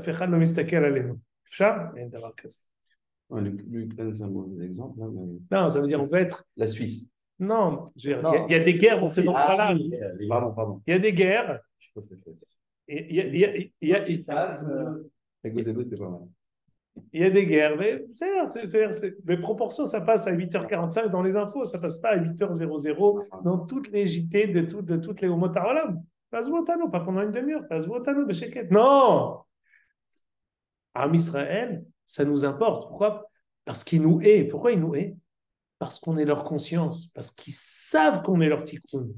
Speaker 1: un
Speaker 3: mauvais exemple.
Speaker 1: Non, ça veut dire on veut être.
Speaker 3: La Suisse.
Speaker 1: Non, il y a des guerres dans ces endroits-là.
Speaker 3: Pardon.
Speaker 1: Il y a des guerres. Il y a des guerres, mais les proportions, ça passe à 8h45 dans les infos, ça passe pas à 8h00 dans toutes les JT de toutes les Umot HaOlam. Pas pendant une demi-heure, non! Am Israël, ça nous importe. Pourquoi? Parce qu'il nous hait. Pourquoi il nous hait? Parce qu'on est leur conscience, parce qu'ils savent qu'on est leur tikkun.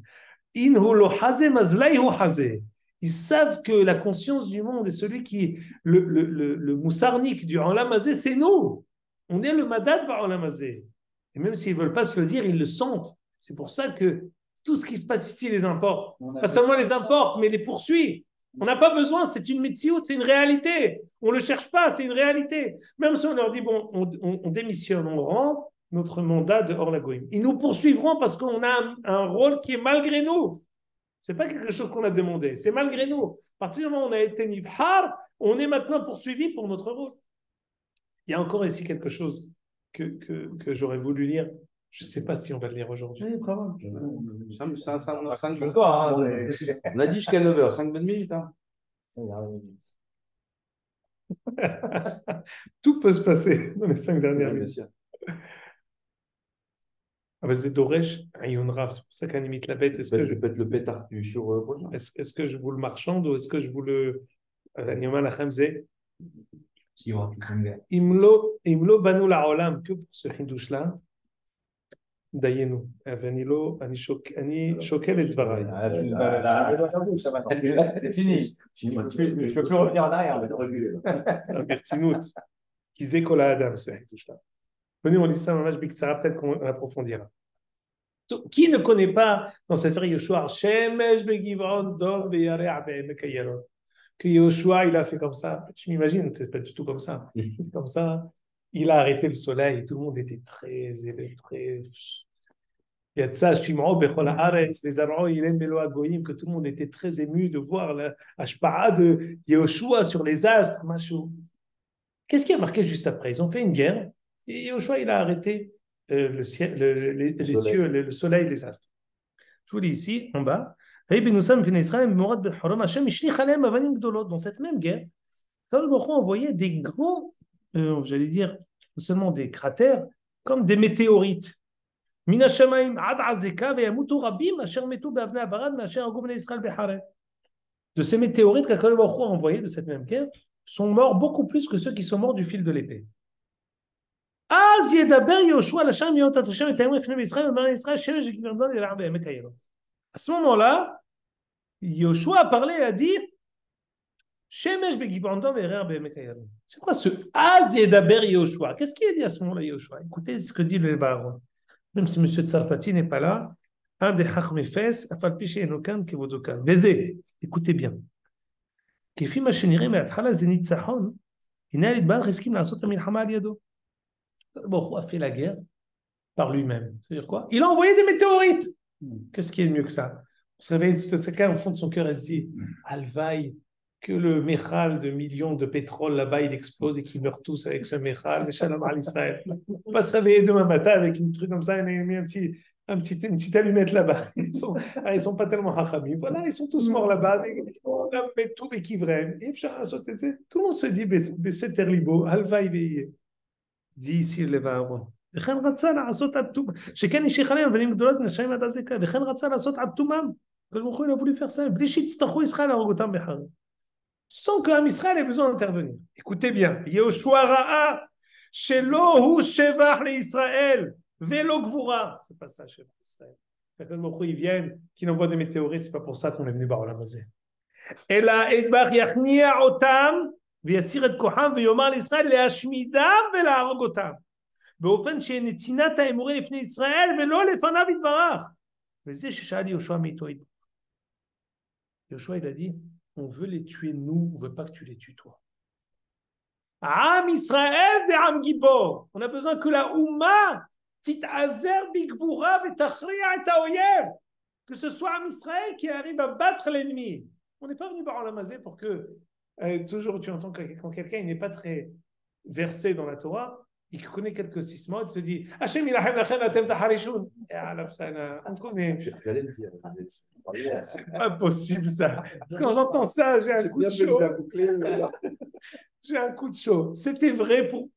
Speaker 1: Inhu lo hazeh mazlai hu hazeh. Ils savent que la conscience du monde est celui qui est le moussarnik du Olam Hazé, c'est nous. On est le madad par Olam Hazé. Et même s'ils ne veulent pas se le dire, ils le sentent. C'est pour ça que tout ce qui se passe ici les importe. Pas seulement les importe, mais les poursuit. On n'a pas besoin, c'est une métioute, c'est une réalité. On ne le cherche pas, c'est une réalité. Même si on leur dit, bon, on démissionne, on rend notre mandat de Or Lagoïm. Ils nous poursuivront parce qu'on a un rôle qui est malgré nous. Ce n'est pas quelque chose qu'on a demandé, c'est malgré nous. À partir du moment où on a été Nibhar, on est maintenant poursuivi pour notre rôle. Il y a encore ici quelque chose que j'aurais voulu lire. Je ne sais pas si on va le lire aujourd'hui.
Speaker 3: Oui, bravo. On a dit jusqu'à 9h, 5 bonnes minutes. Hein.
Speaker 1: Tout peut se passer dans les 5 dernières
Speaker 3: Bien
Speaker 1: minutes.
Speaker 3: sûr.
Speaker 1: Ah, c'est Doresh, Ayon Rav, c'est pour ça qu'un limite la bête. Est-ce que
Speaker 3: Je peux être le pétard du jour prochain.
Speaker 1: est-ce que je vous le marchande ou est-ce que je vous le. Nioman Lachem Zé Imlo Banu La'olam, que pour ce hindouche-là, Dayenu, Ani Shokel et Dvarai.
Speaker 6: C'est fini. Je ne peux plus revenir en arrière. On va reculer.
Speaker 1: Bertinout, qui zé Kola Adam, ce hindouche-là. Venez, on dit ça, je peut-être qu'on approfondira. Qui ne connaît pas dans cette frère Yoshua, Shemesh Begivon Dov Beyare Mekayelon, que Yoshua il a fait comme ça. Je m'imagine, c'est pas du tout comme ça. Comme ça, il a arrêté le soleil, tout le monde était très élevé, très. Il y a de ça, Shimon Bechol Haaretz, les Arons, il aime Belo Agoyim, que tout le monde était très ému de voir la Hashpa'a de Yoshua sur les astres, machin. Qu'est-ce qui a marqué juste après? Ils ont fait une guerre et Yoshua il a arrêté le ciel, les cieux, le soleil, les astres. Je vous lis ici, en bas. Dans cette même guerre, Kadosh Baruch Hu envoyait des grands, j'allais dire, non seulement des cratères, comme des météorites. De ces météorites qu'Akadosh Baruch Hu a envoyés de cette même guerre, sont morts beaucoup plus que ceux qui sont morts du fil de l'épée. À ce moment-là, Yoshua a parlé et a dit c'est quoi ce Az Yedaber Yoshua? Qu'est-ce qu'il a dit à ce moment-là, Yoshua? Écoutez ce que dit le Baron. Même si M. Tsarfati n'est pas là, un des Hachmefes, Afalpiché Enokan, Kevodokan. Vézé, écoutez bien. Kefi Machenire, mais Athala Zenit Sahon, Inal Idbar, Riskim Lasot Amilhama Aliado. Baruch a fait la guerre par lui-même. C'est-à-dire quoi? Il a envoyé des météorites. Qu'est-ce qui est mieux que ça? On se réveille, quelqu'un au fond de son cœur, elle se dit Alvaï, que le méchal de millions de pétrole là-bas, il explose et qu'ils meurent tous avec ce méchal. Shalom al Israël. On va se réveiller demain matin avec une truc comme ça, il a mis une petite allumette là-bas. Ils sont pas tellement hachamim. Voilà, ils sont tous morts là-bas. On a mis tout l'équivrem. Tout le monde se dit c'est terlibo, Alvaï veillé. dit ici le Vaharon. וכן רצה לעשות עד תומם, שכן השליך עליהם אבנים גדולות מן השמים עד הזקה, וכן רצה לעשות עד תומם, ברוך הוא il a voulu faire ça, בלי שיצטרכו ישראל להרוג אותם בחרב. Sans que Israël ait besoin d'intervenir. Écoutez bien, Yehoshua ra'a shelo hu shevach leIsraël velo gvura. C'est pas ça, shevach Israël. Quand ils viennent, qu'ils envoient des météorites, c'est pas pour ça qu'on est venu בעולם הזה. אלא ידבח יכניע אותם ויסיר את כוחם ויאמר לישראל להשמידם ולהרוג אותם. באופן שנתינת האמורי לפני ישראל ולא לפניו יתברך. וזה ששאל יהושע מאיתו יתברך. יהושע il a dit, on veut les tuer nous, on veut pas que tu les tues toi. Am Israël c'est Am Gibor. On a besoin que la Oumma tit'azer bigvura v'tachri'a et ha'oyev. Que ce soit Am Israël qui arrive à battre l'ennemi. On n'est pas venu par Olamazé pour que toujours tu entends que quand quelqu'un n'est pas très versé dans la Torah, il connaît quelques sismots, il se dit Hachem ilachem lachem atem taharishun. On connaît.
Speaker 3: J'allais le dire.
Speaker 1: C'est pas possible ça. Quand j'entends ça, j'ai un coup de chaud. J'ai un coup de chaud. C'était vrai pour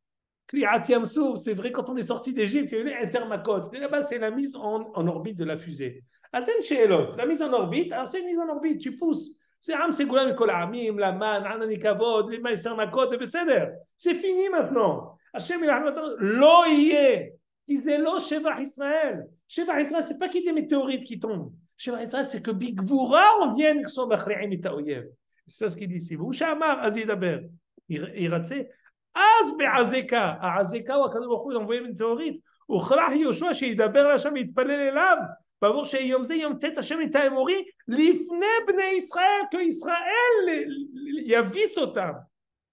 Speaker 1: Kriyat Yam Souf, c'est vrai quand on est sorti d'Égypte, il y avait les Eser Makot. Là-bas, c'est la mise en orbite de la fusée. Azen Sheelot, la mise en orbite, alors c'est une mise en orbite, tu pousses. C'est Am Segulam Kol Amim, la Man, Anani Kavod, les Eser Makot, c'est fini maintenant. Hachem il a lo yé, disait lo Shevach Israël. Shevach Israël, c'est pas qu'il y ait des météorites qui tombent. Shevach Israël, c'est que Bigvura, on vient que son bachri'im et ta'oyev. C'est ça ce qu'il dit ici. Vous shamar azidaber. Il ratsait. Az be'azeka. A azeka, ou akadosh baruch hu, il a envoyé une météorite. Uchrach Yoshua, she'idaber l'Hashem, yitpalel elav. בעבור שיום זה יום תת השם את האמורי לפני בני ישראל, כי ישראל יביס אותם,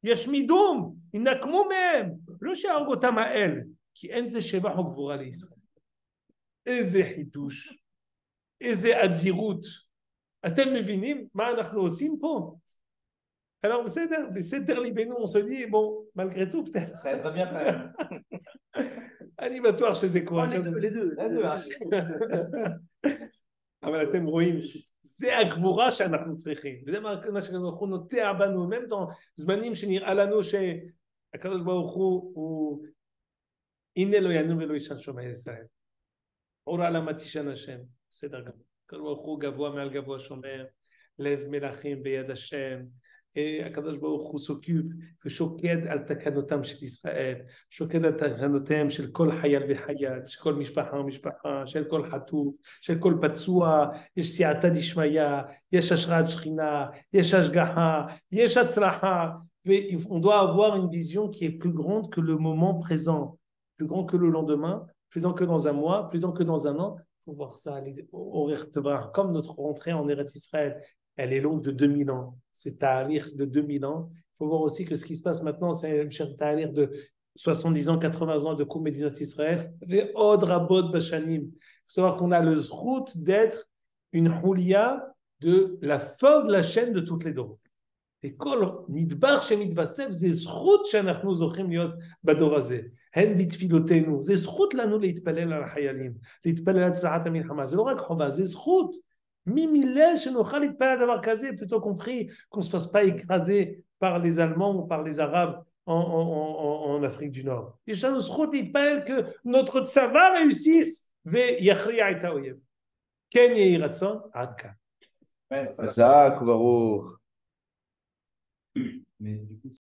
Speaker 1: ישמידום, ינקמו מהם, לא שיהרוג אותם האל, כי אין זה שבח וגבורה לישראל. איזה חידוש, איזה אדירות. אתם מבינים מה אנחנו עושים פה? Alors בסדר ליבנו, on se dit, bon, malgré tout, peut-être.
Speaker 6: Ça va bien quand même.
Speaker 1: Animatoire chez Zekouan.
Speaker 6: Les deux.
Speaker 1: אבל אתם רואים, זה הגבורה שאנחנו צריכים. וזה מה שהקדוש ברוך הוא נוטע בנו, même dans זמנים שנראה לנו שהקדוש ברוך הוא הנה לא ינום ולא ישן שומע ישראל. אור העלמה תישן השם, בסדר גמור. הקדוש ברוך הוא גבוה מעל גבוה שומר, לב מלכים ביד השם. הקדוש ברוך הוא סוקיוב ושוקד על תקנותם של ישראל, שוקד על תקנותיהם של כל חייל וחייל, של כל משפחה ומשפחה, של כל חטוף, של כל פצוע. יש סייעתא דשמיא, יש השראת שכינה, יש השגחה, יש הצלחה. On doit avoir une vision qui est plus grande que le moment présent, plus grand que le lendemain, plus grand que dans un mois, plus grand que dans un an. Il faut voir ça comme notre rentrée en Eretz Israël. Elle est longue de 2000 ans. C'est ta'alir de 2000 ans. Il faut voir aussi que ce qui se passe maintenant, c'est un ta'alir de 70 ans, 80 ans de Koum Medinat Israël. Ve'od rabot bashanim. Il faut savoir qu'on a le zrout d'être une hulia de la fin de la chaîne de toutes les dons. Et kol nidbar shemidvasef, זה זכות שאנחנו זוכים להיות בדור הזה. הן בתפילותינו. זה זכות לנו להתפלל על החיילים, להתפלל על הצלחת המלחמה. זה לא רק חובה, זה זכות. Mimilel שנוכל להתפלל על דבר כזה, plutôt compris qu'on ne se fasse pas écraser par les Allemands ou par les Arabes en Afrique du Nord. יש לנו זכות להתפלל que notre צבא réussisse ויכריע את האויב. כן יהי רצון, עד כאן.
Speaker 3: חזק וברוך.